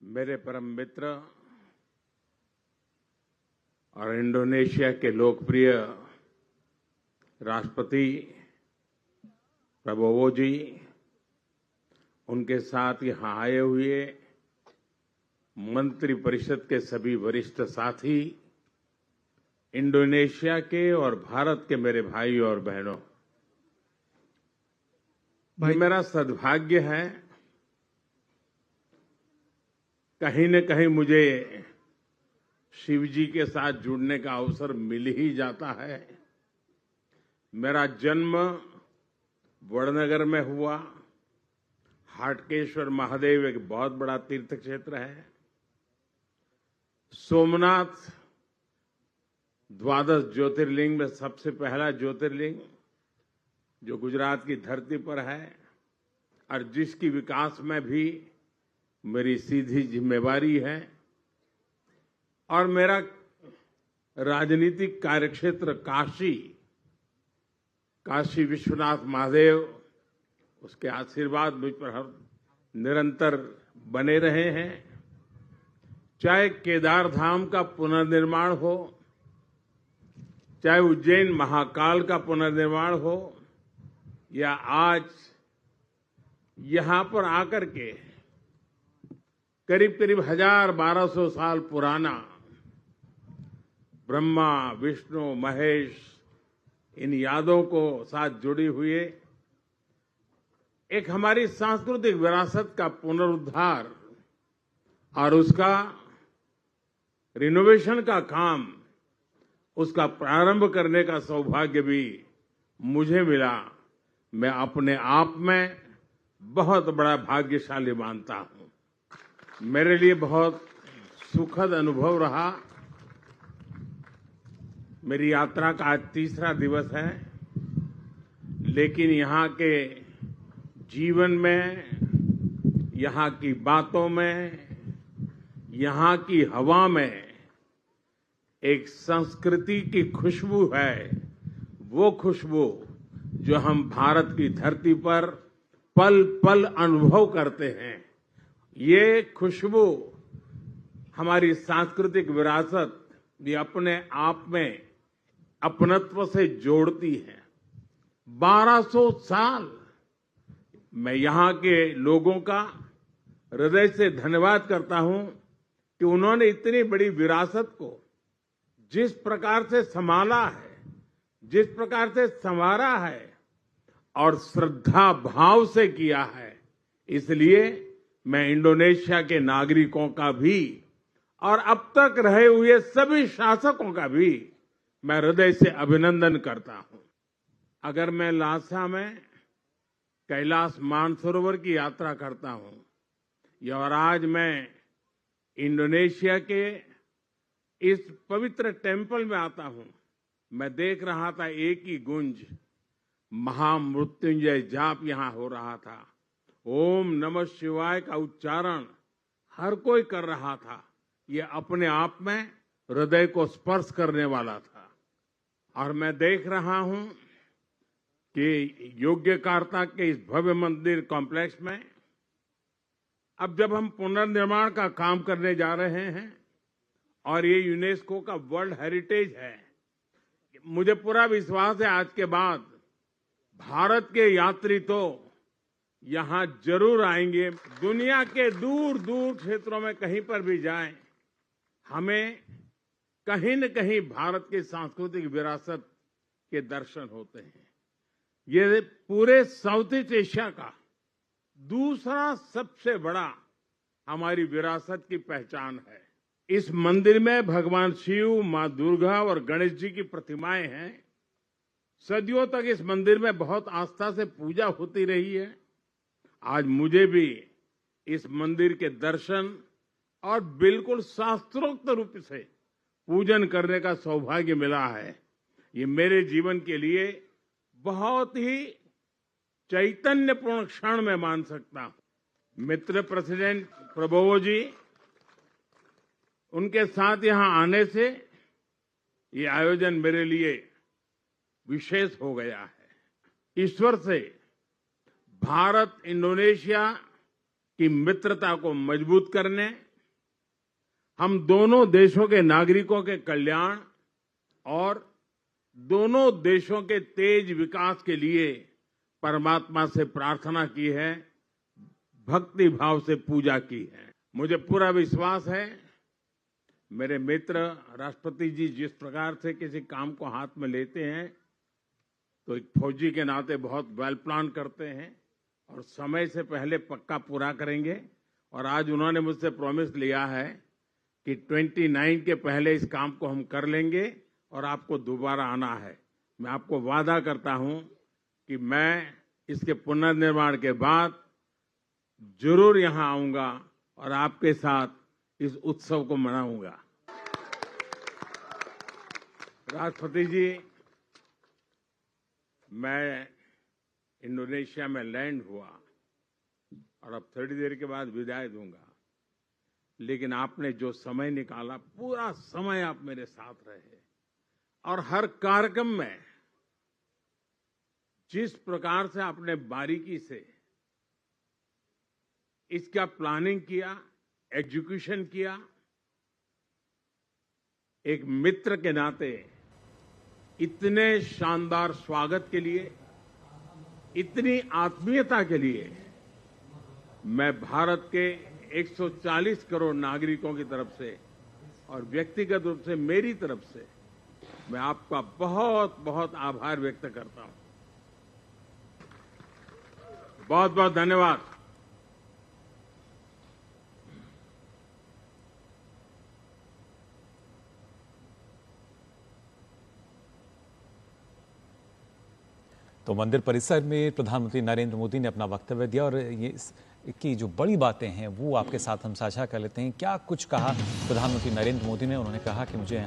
मेरे परम मित्र और इंडोनेशिया के लोकप्रिय राष्ट्रपति प्रबोवो जी, उनके साथ यहां आए हुए मंत्रिपरिषद के सभी वरिष्ठ साथी, इंडोनेशिया के और भारत के मेरे भाई और बहनों, ये मेरा सद्भाग्य है। कहीं न कहीं मुझे शिव जी के साथ जुड़ने का अवसर मिल ही जाता है। मेरा जन्म वडनगर में हुआ। हाटकेश्वर महादेव एक बहुत बड़ा तीर्थ क्षेत्र है। सोमनाथ द्वादश ज्योतिर्लिंग में सबसे पहला ज्योतिर्लिंग जो गुजरात की धरती पर है और जिसकी विकास में भी मेरी सीधी जिम्मेवारी है। और मेरा राजनीतिक कार्यक्षेत्र काशी विश्वनाथ महादेव, उसके आशीर्वाद मुझ पर हर निरंतर बने रहे हैं। चाहे केदार धाम का पुनर्निर्माण हो, चाहे उज्जैन महाकाल का पुनर्निर्माण हो, या आज यहां पर आकर के करीब करीब 1200 साल पुराना ब्रह्मा विष्णु महेश, इन यादों को साथ जुड़ी हुई एक हमारी सांस्कृतिक विरासत का पुनरुद्धार और उसका रिनोवेशन का काम, उसका प्रारंभ करने का सौभाग्य भी मुझे मिला। मैं अपने आप में बहुत बड़ा भाग्यशाली मानता हूं। मेरे लिए बहुत सुखद अनुभव रहा। मेरी यात्रा का आज तीसरा दिवस है, लेकिन यहाँ के जीवन में, यहाँ की बातों में, यहाँ की हवा में एक संस्कृति की खुशबू है। वो खुशबू जो हम भारत की धरती पर पल पल अनुभव करते हैं। ये खुशबू हमारी सांस्कृतिक विरासत भी अपने आप में अपनत्व से जोड़ती है। 1200 साल मैं यहाँ के लोगों का हृदय से धन्यवाद करता हूं कि उन्होंने इतनी बड़ी विरासत को जिस प्रकार से संभाला है, जिस प्रकार से संवारा है और श्रद्धा भाव से किया है। इसलिए मैं इंडोनेशिया के नागरिकों का भी और अब तक रहे हुए सभी शासकों का भी मैं हृदय से अभिनंदन करता हूं। अगर मैं लासा में कैलाश मानसरोवर की यात्रा करता हूं और आज मैं इंडोनेशिया के इस पवित्र टेम्पल में आता हूं, मैं देख रहा था एक ही गुंज महामृत्युंजय जाप यहां हो रहा था। ओम नमः शिवाय का उच्चारण हर कोई कर रहा था। ये अपने आप में हृदय को स्पर्श करने वाला था। और मैं देख रहा हूं कि योग्यकार्ता के इस भव्य मंदिर कॉम्प्लेक्स में अब जब हम पुनर्निर्माण का काम करने जा रहे हैं और ये यूनेस्को का वर्ल्ड हेरिटेज है, मुझे पूरा विश्वास है आज के बाद भारत के यात्री तो यहां जरूर आएंगे। दुनिया के दूर दूर क्षेत्रों में कहीं पर भी जाएं, हमें कहीं न कहीं भारत की सांस्कृतिक विरासत के दर्शन होते हैं। ये पूरे साउथ ईस्ट एशिया का दूसरा सबसे बड़ा हमारी विरासत की पहचान है। इस मंदिर में भगवान शिव, मां दुर्गा और गणेश जी की प्रतिमाएं हैं। सदियों तक इस मंदिर में बहुत आस्था से पूजा होती रही है। आज मुझे भी इस मंदिर के दर्शन और बिल्कुल शास्त्रोक्त रूप से पूजन करने का सौभाग्य मिला है। ये मेरे जीवन के लिए बहुत ही चैतन्यपूर्ण क्षण मैं मान सकता हूं। मित्र प्रेसिडेंट प्रबोवो जी, उनके साथ यहां आने से ये आयोजन मेरे लिए विशेष हो गया है। ईश्वर से भारत इंडोनेशिया की मित्रता को मजबूत करने हम दोनों देशों के नागरिकों के कल्याण और दोनों देशों के तेज विकास के लिए परमात्मा से प्रार्थना की है, भक्ति भाव से पूजा की है। मुझे पूरा विश्वास है मेरे मित्र राष्ट्रपति जी जिस प्रकार से किसी काम को हाथ में लेते हैं तो एक फौजी के नाते बहुत वेल प्लान करते हैं और समय से पहले पक्का पूरा करेंगे। और आज उन्होंने मुझसे प्रॉमिस लिया है कि 29 के पहले इस काम को हम कर लेंगे और आपको दोबारा आना है। मैं आपको वादा करता हूं कि मैं इसके पुनर्निर्माण के बाद जरूर यहां आऊंगा और आपके साथ इस उत्सव को मनाऊंगा। राष्ट्रपति जी, मैं इंडोनेशिया में लैंड हुआ और अब थोड़ी देर के बाद विदाई दूंगा, लेकिन आपने जो समय निकाला, पूरा समय आप मेरे साथ रहे और हर कार्यक्रम में जिस प्रकार से आपने बारीकी से इसका प्लानिंग किया, एग्जीक्यूशन किया, एक मित्र के नाते इतने शानदार स्वागत के लिए, इतनी आत्मीयता के लिए मैं भारत के 140 करोड़ नागरिकों की तरफ से और व्यक्तिगत रूप से मेरी तरफ से मैं आपका बहुत बहुत आभार व्यक्त करता हूं। बहुत बहुत धन्यवाद। तो मंदिर परिसर में प्रधानमंत्री नरेंद्र मोदी ने अपना वक्तव्य दिया और ये की जो बड़ी बातें हैं वो आपके साथ हम साझा कर लेते हैं। क्या कुछ कहा प्रधानमंत्री नरेंद्र मोदी ने? उन्होंने कहा कि मुझे यहाँ